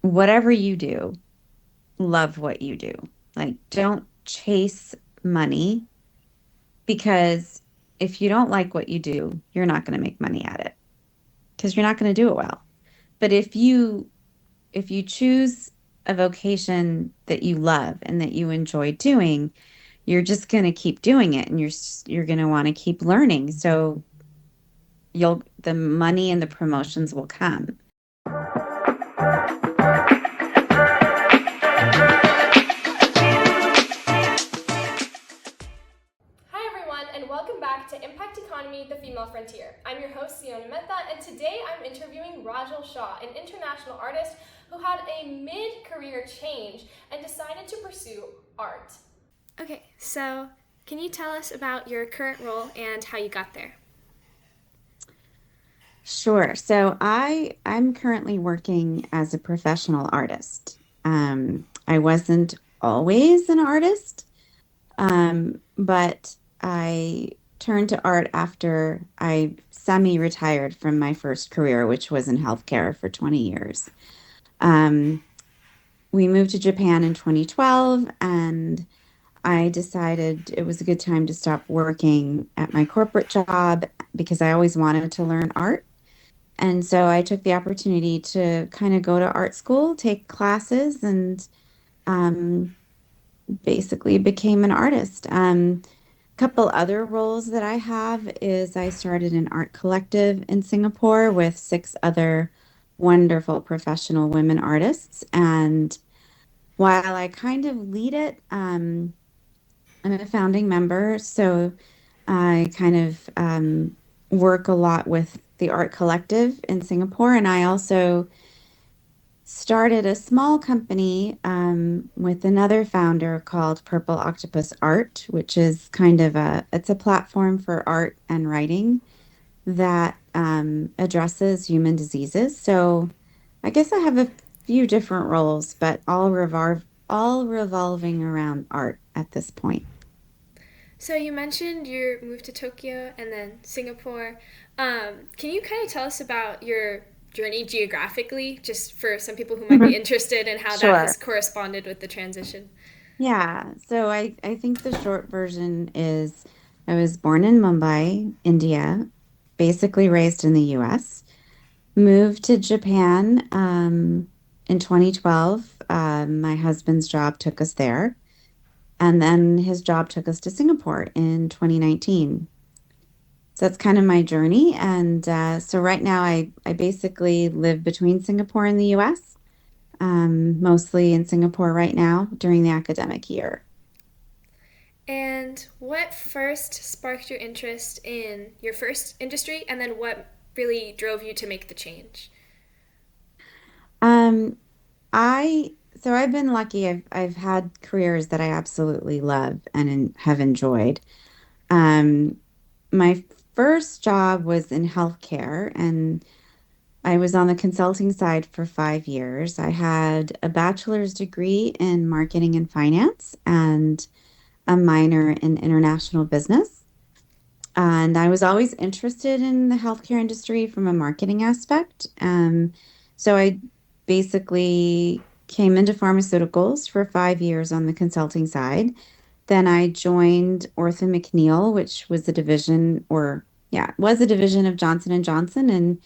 whatever you do, love what you do. Like, don't chase money because if you don't like what you do, you're not going to make money at it because you're not going to do it well. But if you choose a vocation that you love and that you enjoy doing, you're just going to keep doing it and you're going to want to keep learning. So the money and the promotions will come. Hi everyone, and welcome back to Impact Economy, the Female Frontier. I'm your host, Siona Mehta, and today I'm interviewing Rajul Shah, an international artist who had a mid-career change and decided to pursue art. Okay, so can you tell us about your current role and how you got there? Sure. So I'm currently working as a professional artist. I wasn't always an artist, but I turned to art after I semi-retired from my first career, which was in healthcare for 20 years. Um, we moved to Japan in 2012, and I decided it was a good time to stop working at my corporate job because I always wanted to learn art. And so I took the opportunity to kind of go to art school, take classes, and um, basically became an artist. Couple other roles that I have is I started an art collective in Singapore with six other wonderful professional women artists. And while I kind of lead it, I'm a founding member, so I kind of work a lot with the art collective in Singapore, and I also started a small company with another founder called Purple Octopus Art, which is kind of it's a platform for art and writing that addresses human diseases. So I guess I have a few different roles, but all revolving around art at this point. So you mentioned you moved to Tokyo and then Singapore. Can you kind of tell us about your journey geographically, just for some people who might be interested in how that has Sure. corresponded with the transition? Yeah. So I think the short version is I was born in Mumbai, India, basically raised in the US, moved to Japan in 2012. My husband's job took us there, and then his job took us to Singapore in 2019. So that's kind of my journey. And so right now I basically live between Singapore and the US, mostly in Singapore right now during the academic year. And what first sparked your interest in your first industry, and then what really drove you to make the change? Um, I so I've been lucky. I've had careers that I absolutely love and have enjoyed. Um, my first job was in healthcare, and I was on the consulting side for 5 years. I had a bachelor's degree in marketing and finance and a minor in international business. And I was always interested in the healthcare industry from a marketing aspect. So I basically came into pharmaceuticals for 5 years on the consulting side. Then I joined Ortho McNeil, which was a division, or yeah, was a division of Johnson and Johnson, and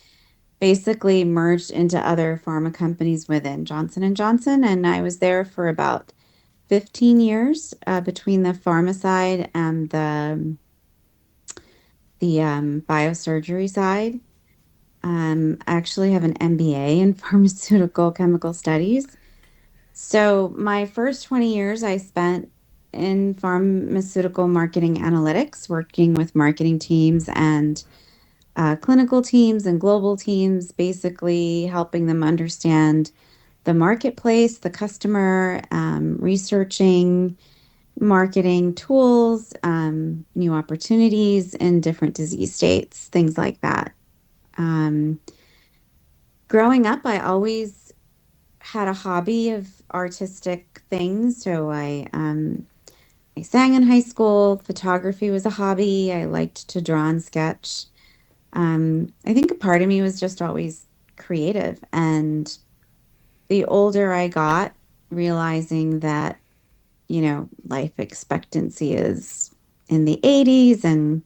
basically merged into other pharma companies within Johnson and Johnson. And I was there for about 15 years between the pharma side and the biosurgery side. I actually have an MBA in pharmaceutical chemical studies. So my first 20 years I spent in pharmaceutical marketing analytics, working with marketing teams and clinical teams and global teams, basically helping them understand the marketplace, the customer, researching marketing tools, new opportunities in different disease states, things like that. Um, Growing up, I always had a hobby of artistic things. So I sang in high school. Photography was a hobby. I liked to draw and sketch. I think a part of me was just always creative. And the older I got, realizing that, life expectancy is in the 80s and,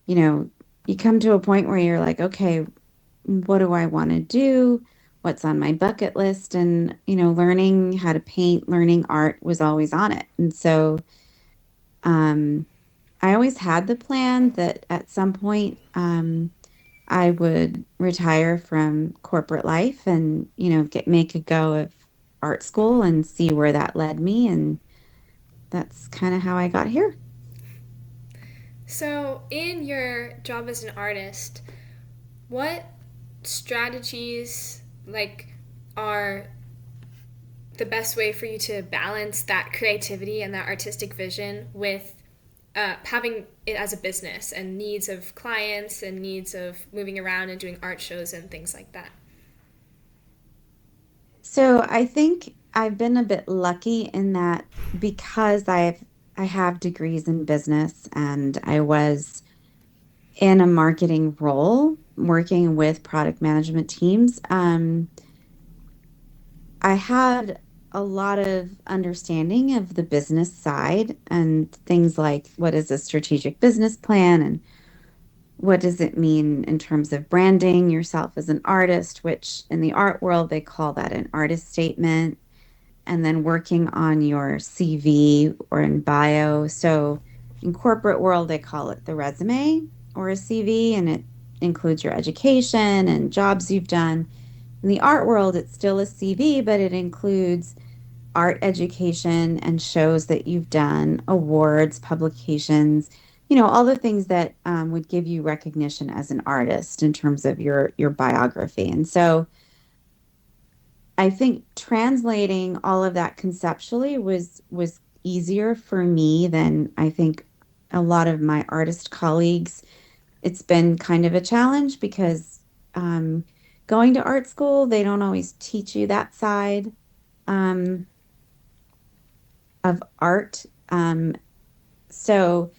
you know, you come to a point where you're like, okay, what do I want to do? What's on my bucket list? And, learning how to paint, learning art was always on it. And so, um, I always had the plan that at some point, I would retire from corporate life and, make a go of art school and see where that led me. And that's kind of how I got here. So, in your job as an artist, what strategies are the best way for you to balance that creativity and that artistic vision with having it as a business and needs of clients and needs of moving around and doing art shows and things like that? So I think I've been a bit lucky in that because I have degrees in business and I was in a marketing role working with product management teams. I had a lot of understanding of the business side and things like what is a strategic business plan and what does it mean in terms of branding yourself as an artist, which in the art world they call that an artist statement, and then working on your CV or in bio. So in corporate world they call it the resume or a CV, and it includes your education and jobs you've done. In the art world, it's still a CV, but it includes art education and shows that you've done, awards, publications, all the things that would give you recognition as an artist in terms of your biography. And so I think translating all of that conceptually was easier for me than I think a lot of my artist colleagues. It's been kind of a challenge because um, going to art school, they don't always teach you that side um, of art. So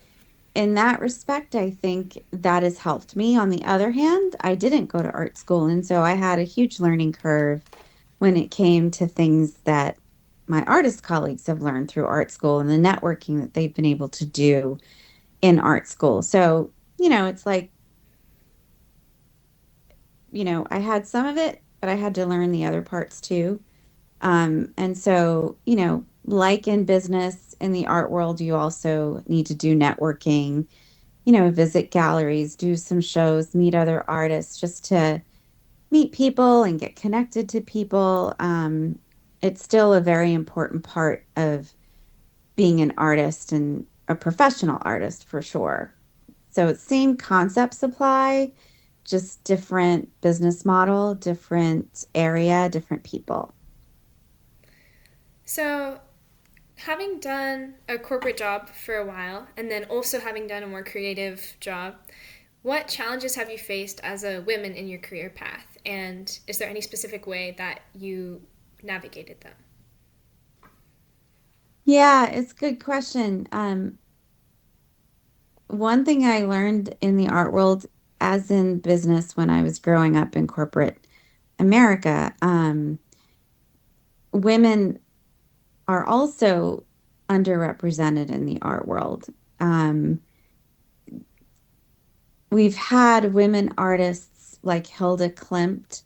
in that respect, I think that has helped me. On the other hand, I didn't go to art school, and so I had a huge learning curve when it came to things that my artist colleagues have learned through art school and the networking that they've been able to do in art school. So, it's like, I had some of it, but I had to learn the other parts too. And so, like in business, in the art world, you also need to do networking, visit galleries, do some shows, meet other artists just to meet people and get connected to people. It's still a very important part of being an artist and a professional artist for sure. So it's same concepts apply, just different business model, different area, different people. So, having done a corporate job for a while and then also having done a more creative job, what challenges have you faced as a woman in your career path? And is there any specific way that you navigated them? Yeah, it's a good question. One thing I learned in the art world, as in business when I was growing up in corporate America, women are also underrepresented in the art world. Um, we've had women artists like Hilda Klimt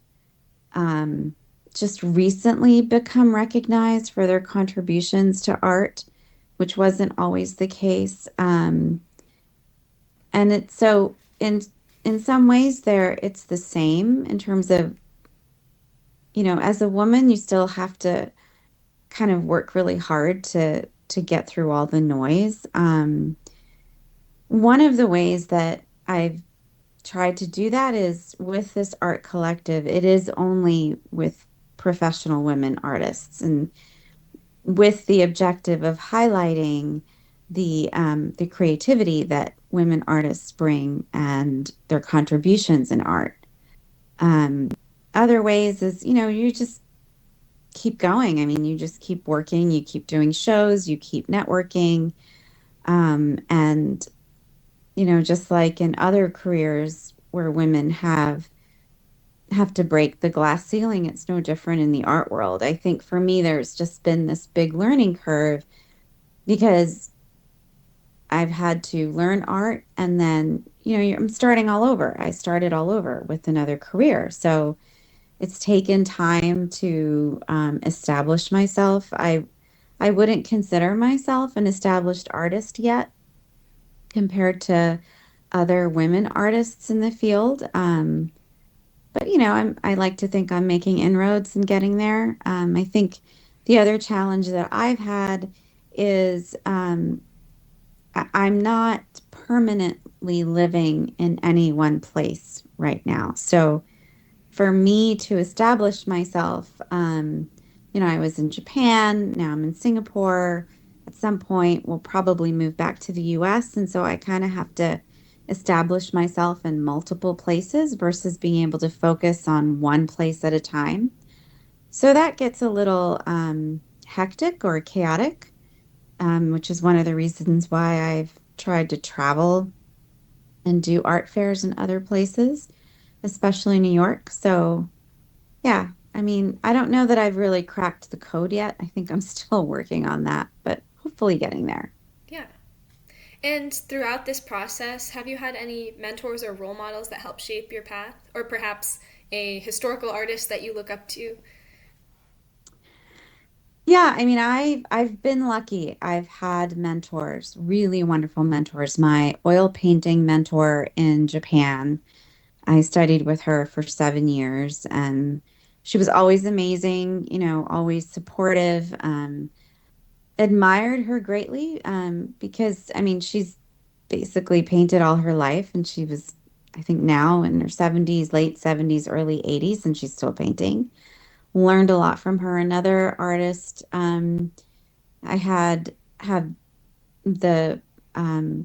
um, just recently become recognized for their contributions to art, which wasn't always the case. And it's so in some ways there it's the same in terms of, as a woman, you still have to kind of work really hard to get through all the noise. One of the ways that I've tried to do that is with this art collective. It is only with professional women artists and with the objective of highlighting the creativity that women artists bring and their contributions in art. Um, Other ways is, you just keep going. I mean, you just keep working, you keep doing shows, you keep networking. And, just like in other careers where women have have to break the glass ceiling. It's no different in the art world. I think for me, there's just been this big learning curve because I've had to learn art and then, I'm starting all over. I started all over with another career. So it's taken time to establish myself. I wouldn't consider myself an established artist yet compared to other women artists in the field. But I like to think I'm making inroads and getting there. I think the other challenge that I've had is I'm not permanently living in any one place right now. So for me to establish myself, I was in Japan, now I'm in Singapore. At some point, we'll probably move back to the US. And so I kind of have to establish myself in multiple places versus being able to focus on one place at a time. So that gets a little hectic or chaotic, which is one of the reasons why I've tried to travel and do art fairs in other places, especially New York. So, yeah, I mean, I don't know that I've really cracked the code yet. I think I'm still working on that, but hopefully getting there. Yeah. And throughout this process, have you had any mentors or role models that help shape your path? Or perhaps a historical artist that you look up to? Yeah, I mean, I've been lucky. I've had mentors, really wonderful mentors. My oil painting mentor in Japan, I studied with her for 7 years, and she was always amazing, always supportive. Admired her greatly, because I mean, she's basically painted all her life, and she was, I think, now in her 70s, late 70s, early 80s, and she's still painting. Learned a lot from her. Another artist, I had the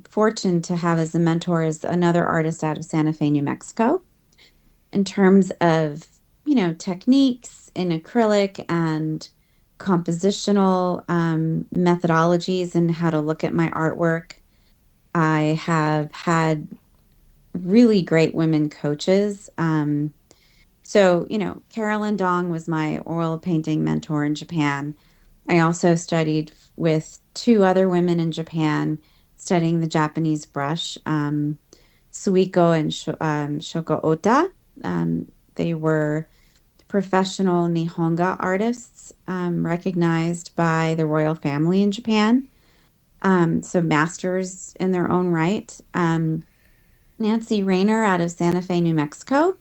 fortune to have as a mentor is another artist out of Santa Fe, New Mexico, in terms of, techniques in acrylic and compositional methodologies and how to look at my artwork. I have had really great women coaches. So, Carolyn Dong was my oil painting mentor in Japan. I also studied with two other women in Japan studying the Japanese brush, Suiko and Shoko Ota. They were professional Nihonga artists, recognized by the royal family in Japan. So masters in their own right. Nancy Rayner out of Santa Fe, New Mexico,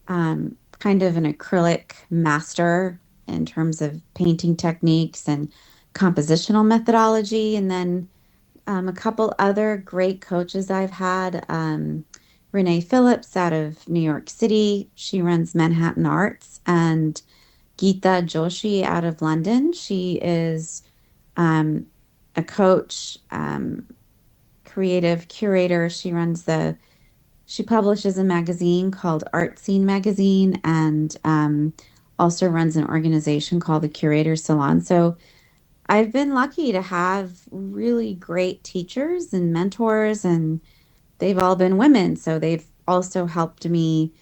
kind of an acrylic master in terms of painting techniques and compositional methodology. And then a couple other great coaches I've had. Renee Phillips out of New York City. She runs Manhattan Arts. And Geeta Joshi out of London. She is um, a coach, creative curator. She publishes a magazine called Art Scene Magazine and also runs an organization called the Curator Salon. So I've been lucky to have really great teachers and mentors, and they've all been women. So they've also helped me,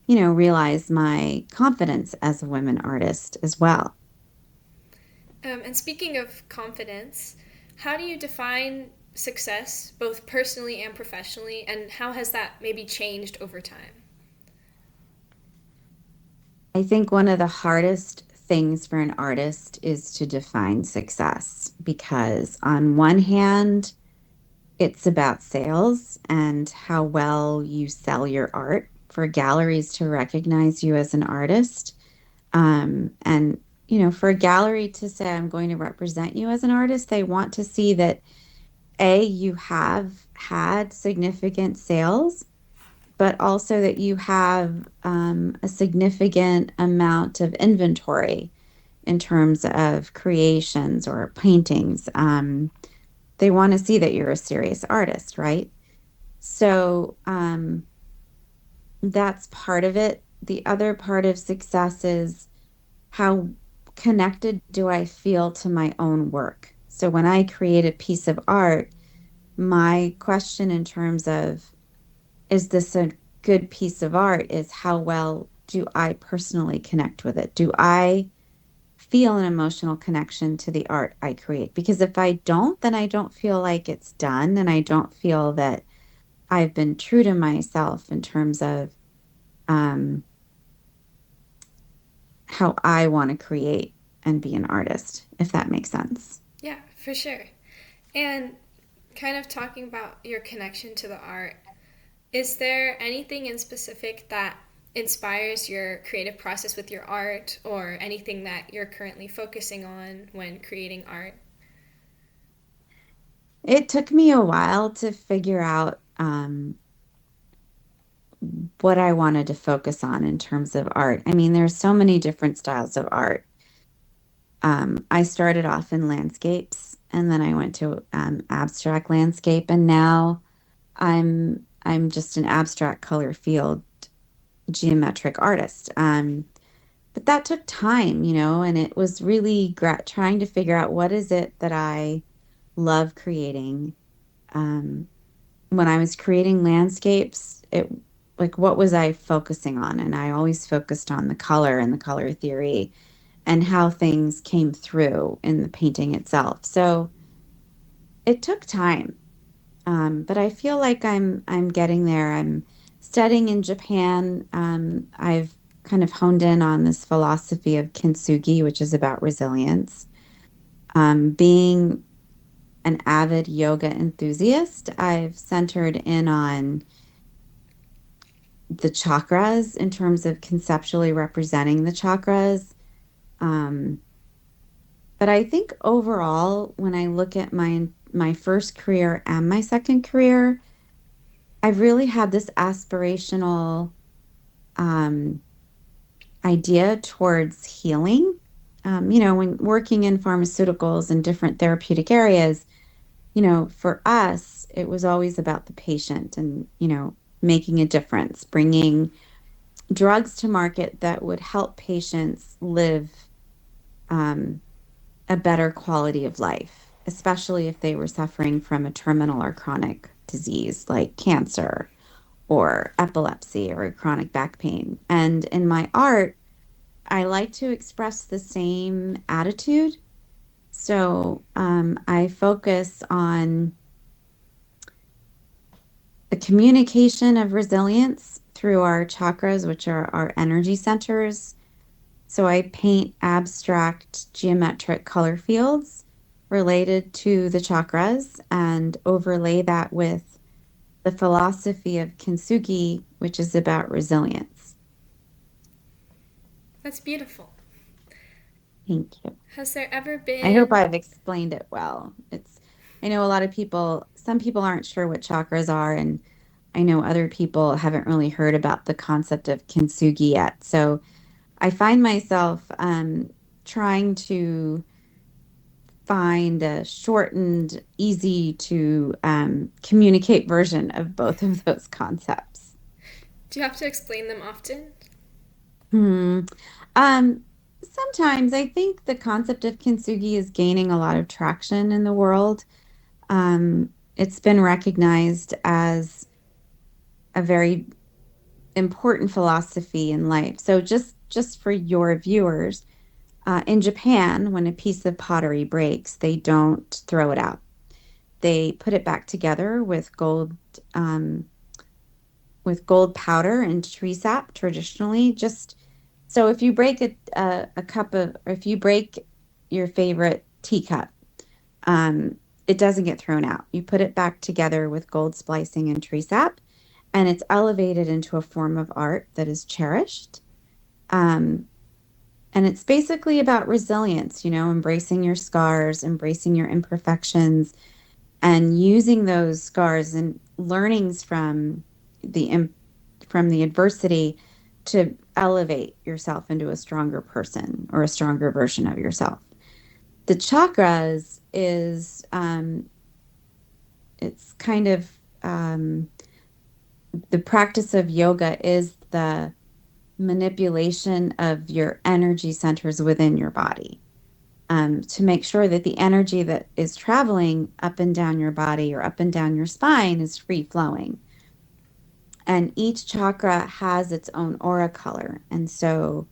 realize my confidence as a women artist as well. And speaking of confidence, how do you define success, both personally and professionally, and how has that maybe changed over time? I think one of the hardest things for an artist is to define success because, on one hand, it's about sales and how well you sell your art for galleries to recognize you as an artist. And, for a gallery to say, I'm going to represent you as an artist, they want to see that A, you have had significant sales, but also that you have a significant amount of inventory in terms of creations or paintings. They want to see that you're a serious artist, right? So that's part of it. The other part of success is how connected do I feel to my own work? So when I create a piece of art, my question in terms of is this a good piece of art is how well do I personally connect with it? Do I feel an emotional connection to the art I create? Because if I don't, then I don't feel like it's done, and I don't feel that I've been true to myself in terms of um, how I want to create and be an artist, if that makes sense. Yeah, for sure. And kind of talking about your connection to the art, is there anything in specific that inspires your creative process with your art, or anything that you're currently focusing on when creating art? It took me a while to figure out what I wanted to focus on in terms of art. I mean, there's so many different styles of art. I started off in landscapes, and then I went to abstract landscape, and now I'm just an abstract color field geometric artist. But that took time, and it was really trying to figure out what is it that I love creating. Um, when I was creating landscapes, it like what was I focusing on? And I always focused on the color and the color theory and how things came through in the painting itself. So it took time. But I feel like I'm getting there. I'm studying in Japan. I've kind of honed in on this philosophy of kintsugi, which is about resilience. Being an avid yoga enthusiast, I've centered in on the chakras in terms of conceptually representing the chakras. Um, but I think overall, when I look at my first career and my second career, I've really had this aspirational um, idea towards healing. When working in pharmaceuticals and different therapeutic areas, for us, it was always about the patient and, making a difference, bringing drugs to market that would help patients live um, a better quality of life, especially if they were suffering from a terminal or chronic disease like cancer or epilepsy or chronic back pain. And in my art, I like to express the same attitude. So I focus on the communication of resilience through our chakras, which are our energy centers. So I paint abstract geometric color fields related to the chakras and overlay that with the philosophy of kintsugi, which is about resilience. That's beautiful. Thank you. Has there ever I hope been. I've explained it well. I know a lot of people, some people aren't sure what chakras are, and I know other people haven't really heard about the concept of kintsugi yet. So I find myself trying to find a shortened, easy to communicate version of both of those concepts. Do you have to explain them often? Hmm. Um, Sometimes I think the concept of kintsugi is gaining a lot of traction in the world. It's been recognized as a very important philosophy in life. So just for your viewers, in Japan, when a piece of pottery breaks, they don't throw it out. They put it back together um, with gold powder and tree sap traditionally. Just so if you break a cup of, or if you break your favorite teacup, um, it doesn't get thrown out. You put it back together with gold splicing and tree sap, and it's elevated into a form of art that is cherished. Um, and it's basically about resilience, embracing your scars, embracing your imperfections, and using those scars and learnings the from the adversity to elevate yourself into a stronger person or a stronger version of yourself. The chakras is it's kind of the practice of yoga is the manipulation of your energy centers within your body, to make sure that the energy that is traveling up and down your body or up and down your spine is free flowing. And each chakra has its own aura color. And so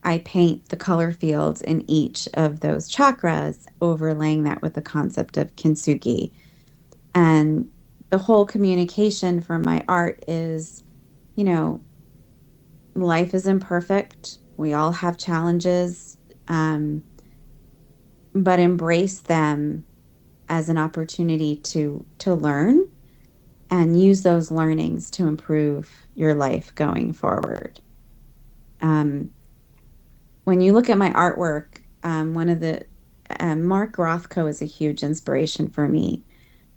I paint the color fields in each of those chakras, overlaying that with the concept of kintsugi. And the whole communication for my art is, you know, life is imperfect. We all have challenges, um, but embrace them as an opportunity to learn and use those learnings to improve your life going forward. Um, when you look at my artwork, one of the Mark Rothko is a huge inspiration for me,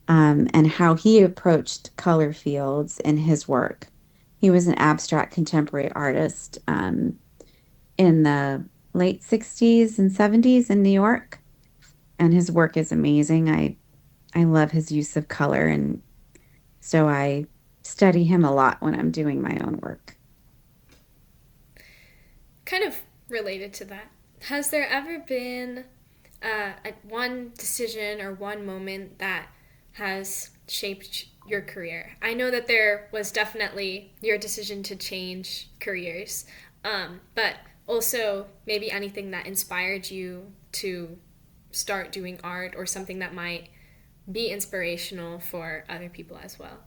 and how he approached color fields in his work. He was an abstract contemporary artist in the late 60s and 70s in New York, and his work is amazing. I love his use of color, and so I study him a lot when I'm doing my own work. Kind of related to that, has there ever been one decision or one moment that has shaped your career? I know that there was definitely your decision to change careers, but also maybe anything that inspired you to start doing art or something that might be inspirational for other people as well.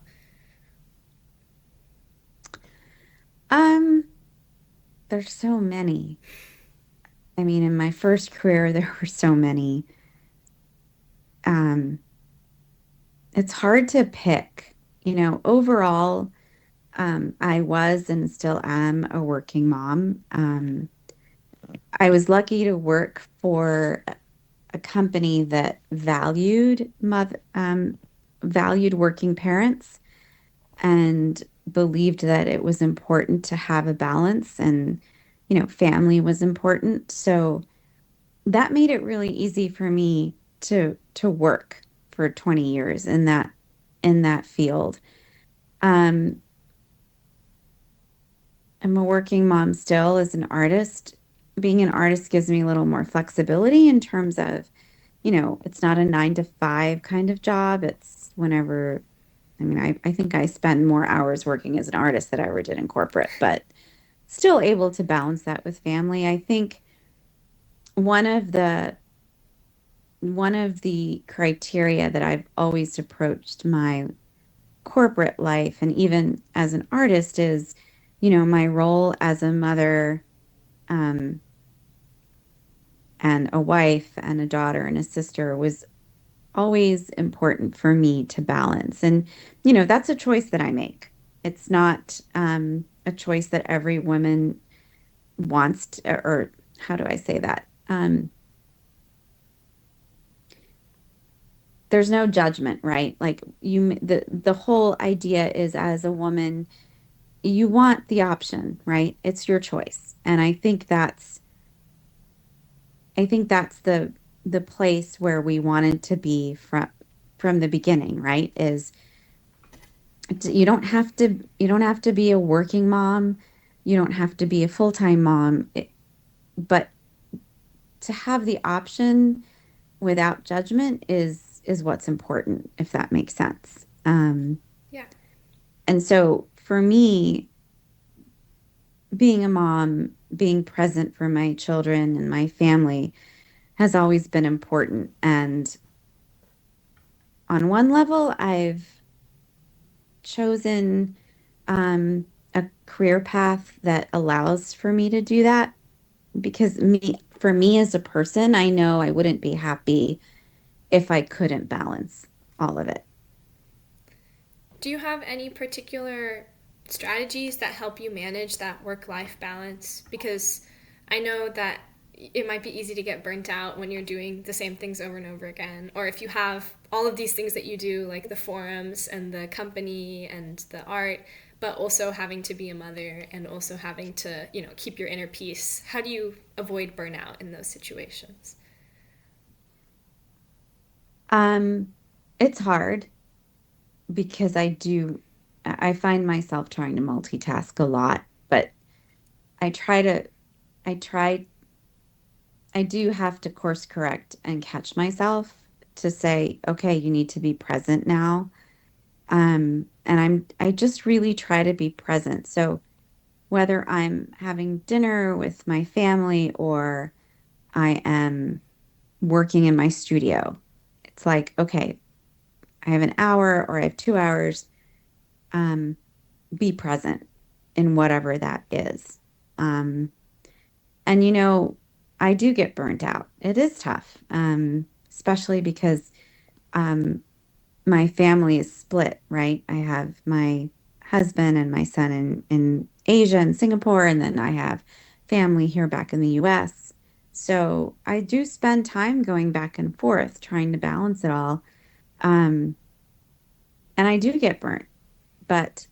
Um, there's so many. I mean, in my first career, there were so many. Um, it's hard to pick. Overall, I was and still am a working mom. I was lucky to work for a company that valued working parents and believed that it was important to have a balance, and family was important. So that made it really easy for me to work for 20 years in that field. Um, I'm a working mom still as an artist. Being an artist gives me a little more flexibility in terms of, it's not a 9 to 5 kind of job. It's whenever, I mean, I think I spend more hours working as an artist than I ever did in corporate, but still able to balance that with family. I think one of the one of the criteria that I've always approached my corporate life and even as an artist is, my role as a mother, um, and a wife and a daughter and a sister was always important for me to balance. And, that's a choice that I make. It's not a choice that every woman wants to, or how do I say that? There's no judgment, right? Like the whole idea is as a woman, you want the option, right? It's your choice. And I think that's the place where we wanted to be from the beginning, right? Is you don't have to be a working mom, you don't have to be a full-time mom, but to have the option without judgment is what's important, if that makes sense. Yeah. And so for me, being a mom, being present for my children and my family has always been important. And on one level, I've chosen a career path that allows for me to do that because for me as a person, I know I wouldn't be happy if I couldn't balance all of it. Do you have any particular strategies that help you manage that work life balance? Because I know that it might be easy to get burnt out when you're doing the same things over and over again. Or if you have all of these things that you do, like the forums and the company and the art, but also having to be a mother and also having to, keep your inner peace. How do you avoid burnout in those situations? Um, it's hard because I find myself trying to multitask a lot, but I try to, I try, I do have to course correct and catch myself to say, okay, you need to be present now. And I just really try to be present. So whether I'm having dinner with my family or I am working in my studio, it's like, okay, I have an hour or I have 2 hours. Um, be present in whatever that is. Um, and I do get burnt out. It is tough, especially because um, my family is split, right? I have my husband and my son in Asia and Singapore, and then I have family here back in the US. So I do spend time going back and forth trying to balance it all. Um, and I do get burnt, but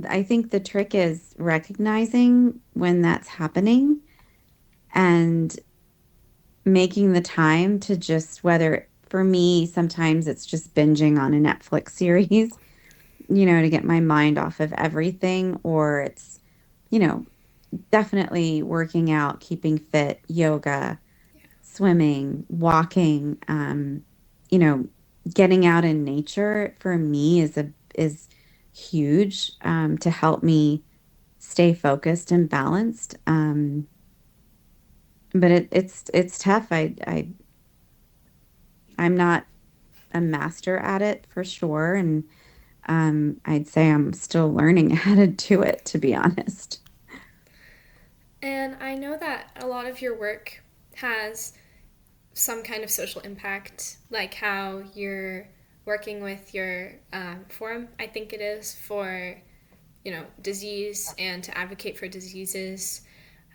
I think the trick is recognizing when that's happening and making the time to just, whether for me, sometimes it's just binging on a Netflix series, to get my mind off of everything, or it's, you know, definitely working out, keeping fit, yoga, swimming, walking, you know, getting out in nature for me is huge to help me stay focused and balanced. But it's tough. I'm not a master at it for sure, and I'd say I'm still learning how to do it, to be honest. And I know that a lot of your work has some kind of social impact, like how you're working with your forum, I think it is, for disease and to advocate for diseases.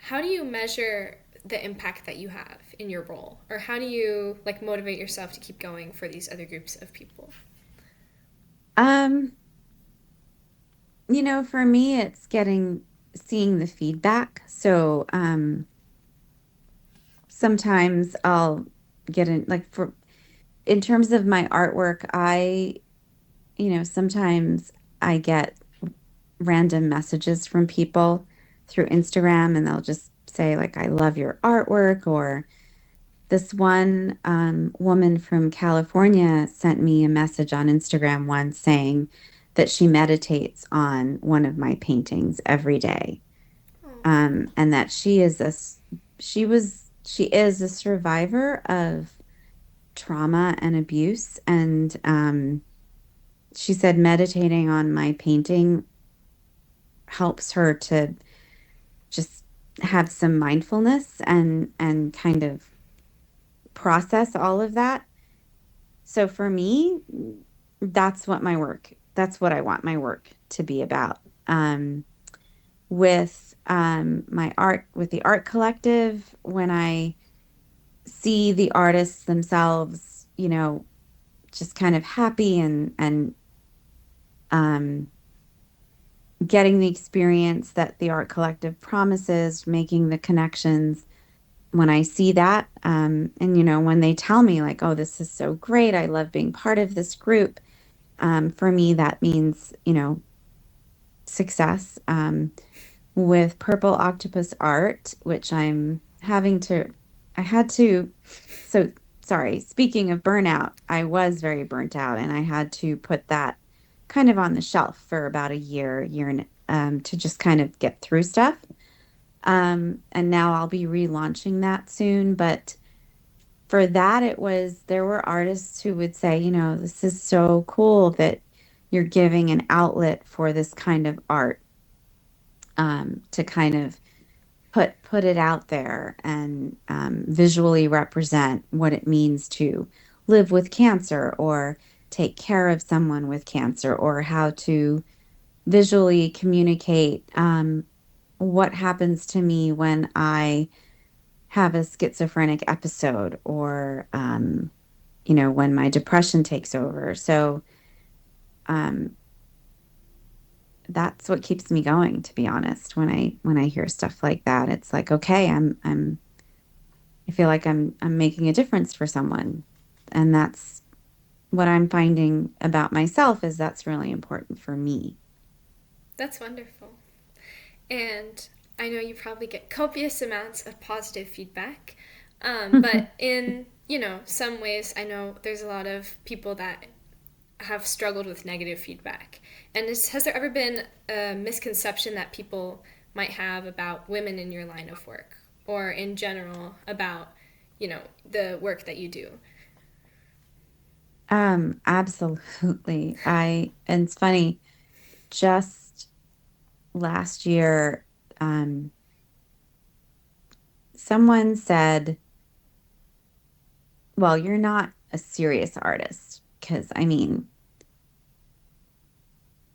How do you measure the impact that you have in your role, or how do you like motivate yourself to keep going for these other groups of people? Um, for me, it's seeing the feedback. So, sometimes I'll get in, like, in terms of my artwork, sometimes I get random messages from people through Instagram and they'll just say, like, I love your artwork. Or this one woman from California sent me a message on Instagram once saying that she meditates on one of my paintings every day. Oh, And that she is a survivor of trauma and abuse. And she said meditating on my painting helps her to just have some mindfulness and kind of process all of that. So for me, that's what I want my work to be about. With my art, with the art collective, when I see the artists themselves, just kind of happy and um, getting the experience that the art collective promises, making the connections. When I see that, and when they tell me like, "Oh, this is so great! I love being part of this group." For me, that means success. With Purple Octopus Art, which I had to. So sorry. Speaking of burnout, I was very burnt out, and I had to put that kind of on the shelf for about a year and to just kind of get through stuff. And now I'll be relaunching that soon. But for that, there were artists who would say, this is so cool that you're giving an outlet for this kind of art, to kind of put it out there and visually represent what it means to live with cancer or take care of someone with cancer, or how to visually communicate what happens to me when I have a schizophrenic episode, or when my depression takes over. So um, that's what keeps me going, to be honest. When I hear stuff like that, it's like, okay, I feel like I'm making a difference for someone. And that's what I'm finding about myself, is that's really important for me. that's wonderful. And I know you probably get copious amounts of positive feedback. But in, some ways, I know there's a lot of people that have struggled with negative feedback. And has there ever been a misconception that people might have about women in your line of work or in general about, the work that you do? Absolutely. And it's funny, just last year, um, someone said, well, you're not a serious artist. Because, I mean,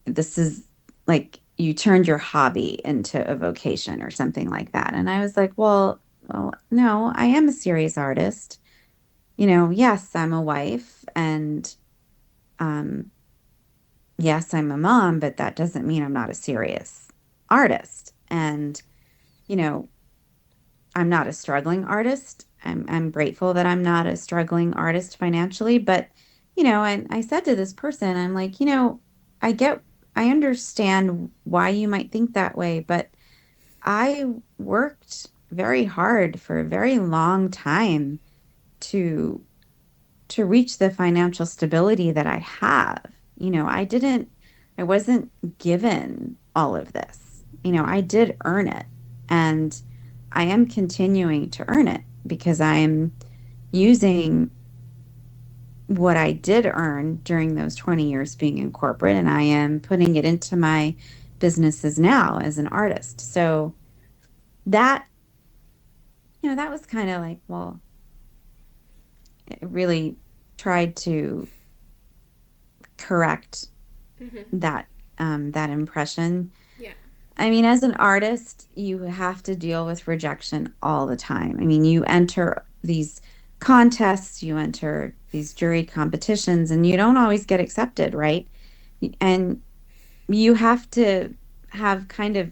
this is like you turned your hobby into a vocation or something like that. And I was like, well, no, I am a serious artist. Yes, I'm a wife and um, yes, I'm a mom, but that doesn't mean I'm not a serious artist. And, you know, I'm not a struggling artist. I'm grateful that I'm not a struggling artist financially, but and I said to this person, I'm like, I get I understand why you might think that way, but I worked very hard for a very long time to to reach the financial stability that I have. I wasn't given all of this. I did earn it and I am continuing to earn it because I'm using what I did earn during those 20 years being in corporate and I am putting it into my businesses now as an artist. So that, that was kind of like, well, it really tried to correct Mm-hmm. that impression. Yeah. I mean, as an artist, you have to deal with rejection all the time. I mean, you enter these contests, you enter these jury competitions, and you don't always get accepted, right? And you have to have kind of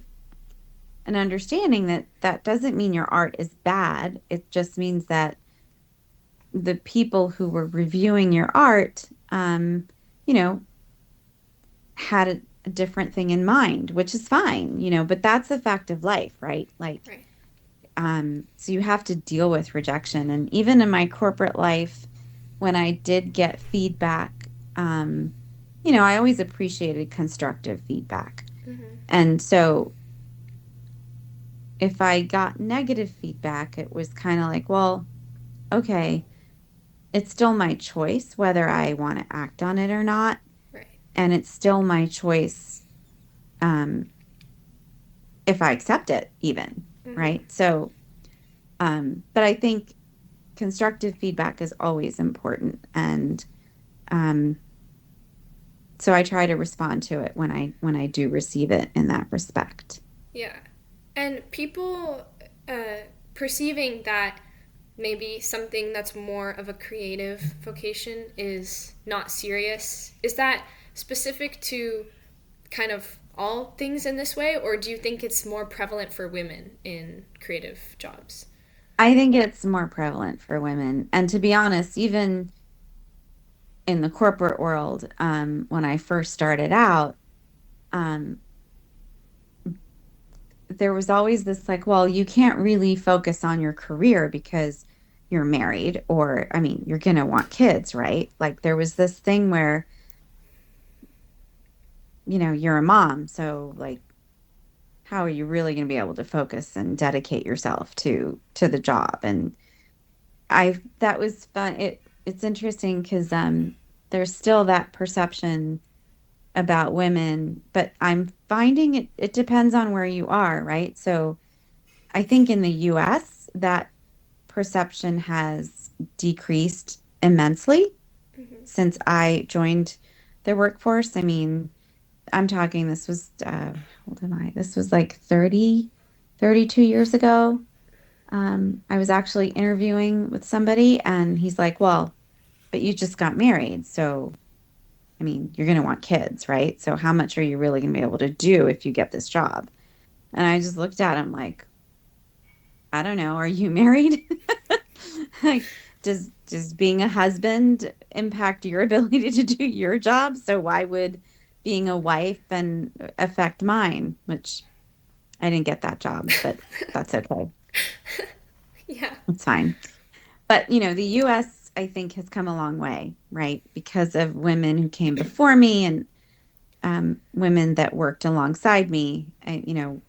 an understanding that that doesn't mean your art is bad. It just means that the people who were reviewing your art, you know, had a different thing in mind, which is fine, but that's a fact of life, right? Like, Right. so you have to deal with rejection. And even in my corporate life, when I did get feedback, I always appreciated constructive feedback. Mm-hmm. And so if I got negative feedback, it was kind of like, well, okay, it's still my choice whether I want to act on it or not. Right. And it's still my choice um, if I accept it, even, Mm-hmm. right? So, but I think constructive feedback is always important. And um, so I try to respond to it when I do receive it in that respect. Yeah. And people perceiving that maybe something that's more of a creative vocation is not serious, is that specific to kind of all things in this way, or do you think it's more prevalent for women in creative jobs? I think it's more prevalent for women. And to be honest, even in the corporate world, when I first started out, um, there was always this like, well, you can't really focus on your career because you're married, or, I mean, you're going to want kids, right? Like, there was this thing where, you're a mom. So, like, how are you really going to be able to focus and dedicate yourself to the job? And that was fun. It's interesting because there's still that perception about women, but I'm finding it depends on where you are, right? So I think in the US that perception has decreased immensely Mm-hmm. since I joined the workforce. I mean, I'm talking this was how old am I? This was like 32 years ago. I was actually interviewing with somebody and he's like, well, but you just got married. So, I mean, you're going to want kids, right? So, how much are you really going to be able to do if you get this job? And I just looked at him like, I don't know. Are you married? Like, does being a husband impact your ability to do your job? So, why would being a wife and affect mine? Which I didn't get that job, but that's okay. Yeah. It's fine. But, the US I think, has come a long way, right? Because of women who came before me and women that worked alongside me.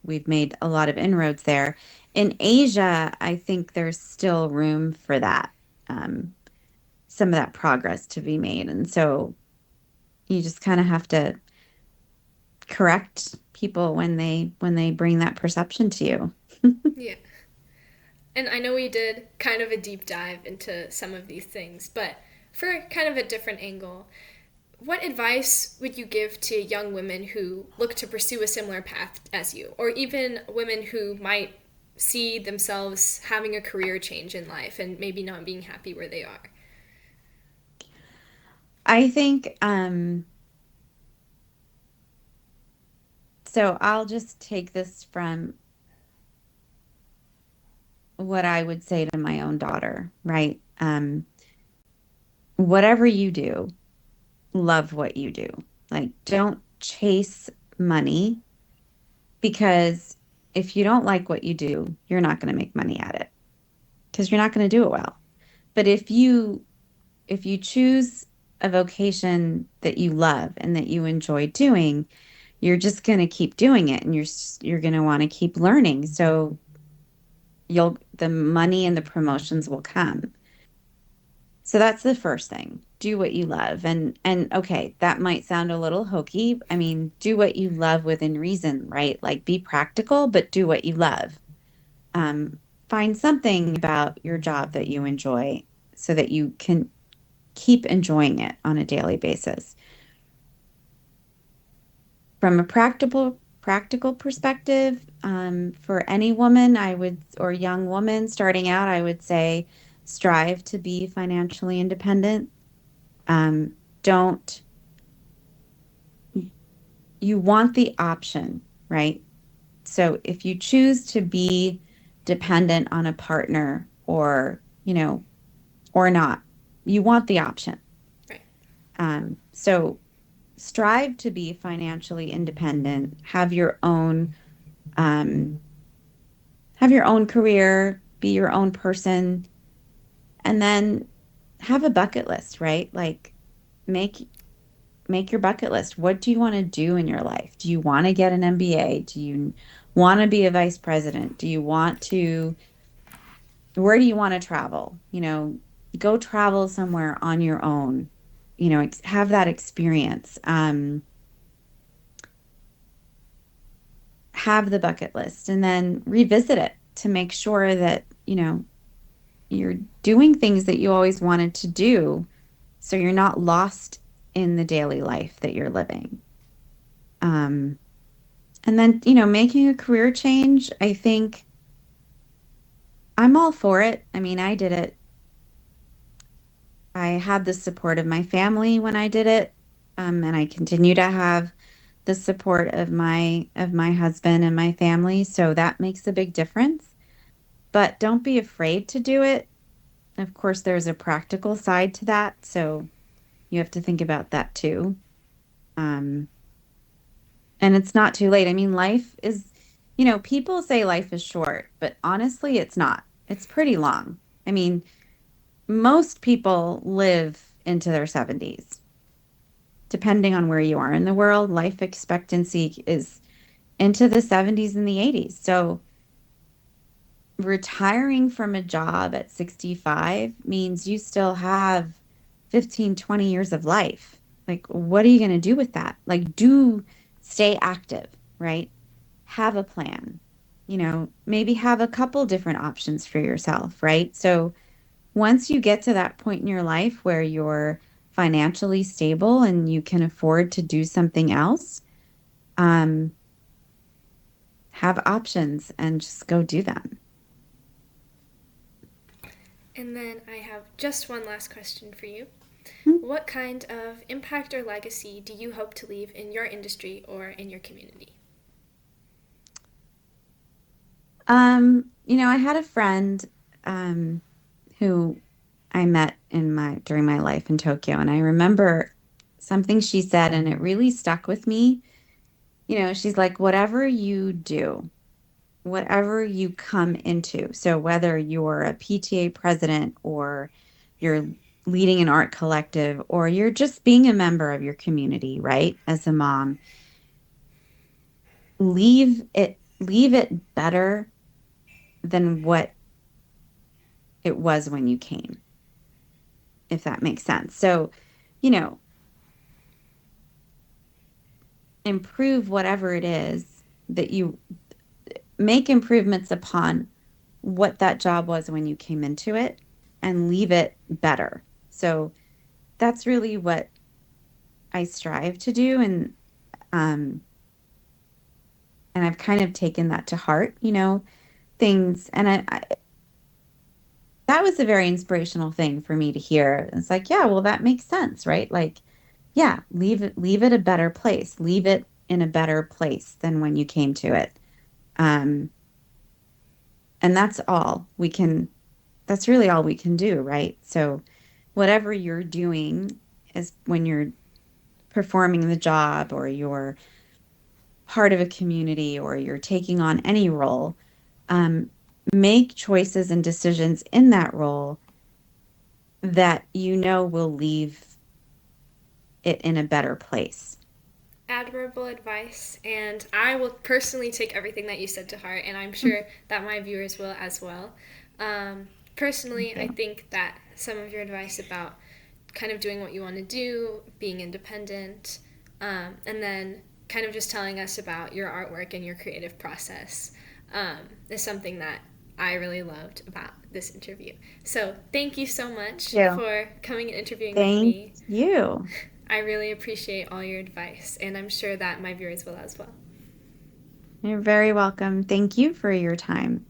We've made a lot of inroads there. In Asia, I think there's still room for that, um, some of that progress to be made. And so you just kind of have to correct people when they bring that perception to you. Yeah. And I know we did kind of a deep dive into some of these things, but for kind of a different angle, what advice would you give to young women who look to pursue a similar path as you, or even women who might see themselves having a career change in life and maybe not being happy where they are? I think so. I'll just take this from what I would say to my own daughter, right? Whatever you do, love what you do. Like, don't chase money because if you don't like what you do, you're not going to make money at it because you're not going to do it well. But if you choose a vocation that you love and that you enjoy doing, you're just going to keep doing it and you're going to want to keep learning. So the money and the promotions will come. So that's the first thing. Do what you love. And okay, that might sound a little hokey. I mean, do what you love within reason, right? Like be practical, but do what you love. Find something about your job that you enjoy so that you can keep enjoying it on a daily basis. From a practical perspective, for any woman, or young woman starting out, I would say strive to be financially independent. Don't You want the option, right? So if you choose to be dependent on a partner or not, you want the option. Right. So strive to be financially independent, um, have your own career, be your own person, and then have a bucket list, right? Like make make your bucket list. What do you want to do in your life? Do you want to get an MBA? Do you want to be a vice president? Where do you want to travel? Go travel somewhere on your own. Have that experience. Have the bucket list and then revisit it to make sure that, you're doing things that you always wanted to do. So you're not lost in the daily life that you're living. Um, and then, making a career change, I think I'm all for it. I mean, I did it. I had the support of my family when I did it. And I continue to have the support of my husband and my family. So that makes a big difference. But don't be afraid to do it. Of course, there's a practical side to that. So you have to think about that too. Um, and it's not too late. I mean, people say life is short, but honestly, it's not. It's pretty long. I mean, most people live into their 70s. Depending on where you are in the world, life expectancy is into the 70s and the 80s. So retiring from a job at 65 means you still have 15, 20 years of life. Like, what are you going to do with that? Like, do stay active, right? Have a plan, maybe have a couple different options for yourself, right? So once you get to that point in your life where you're financially stable and you can afford to do something else, um, have options and just go do them. And then I have just one last question for you. What kind of impact or legacy do you hope to leave in your industry or in your community? I had a friend who I met during my life in Tokyo, and I remember something she said, and it really stuck with me. She's like, whatever you do, whatever you come into, so whether you're a PTA president or you're leading an art collective, or you're just being a member of your community, right? As a mom, leave it better than what it was when you came, if that makes sense. So, you know, improve whatever it is that you make improvements upon what that job was when you came into it and leave it better. So that's really what I strive to do. Um, and I've kind of taken that to heart, things. And that was a very inspirational thing for me to hear. It's like, yeah, well, that makes sense, right? Like, yeah, leave it a better place. Leave it in a better place than when you came to it. Um, and that's really all we can do, right? So whatever you're doing is when you're performing the job or you're part of a community or you're taking on any role, um, make choices and decisions in that role that will leave it in a better place. Admirable advice, and I will personally take everything that you said to heart, and I'm sure that my viewers will as well. Thank Personally, I you. think that some of your advice about kind of doing what you want to do, being independent, and then kind of just telling us about your artwork and your creative process is something that I really loved about this interview. So, thank you so much Thank you. for coming and interviewing with Thank me. you. I really appreciate all your advice, and I'm sure that my viewers will as well. You're very welcome. Thank you for your time.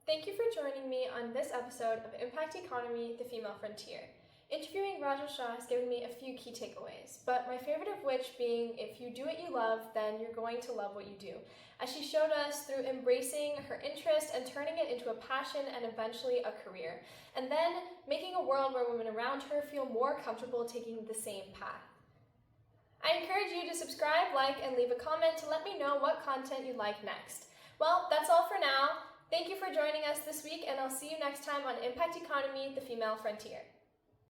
Thank you for joining me on this episode of Impact Economy, the Female Frontier. Interviewing Rajul Shah has given me a few key takeaways, but my favorite of which being if you do what you love, then you're going to love what you do. As she showed us through embracing her interest and turning it into a passion and eventually a career, and then making a world where women around her feel more comfortable taking the same path. I encourage you to subscribe, like, and leave a comment to let me know what content you'd like next. Well, that's all for now. Thank you for joining us this week, and I'll see you next time on Impact Economy, the Female Frontier.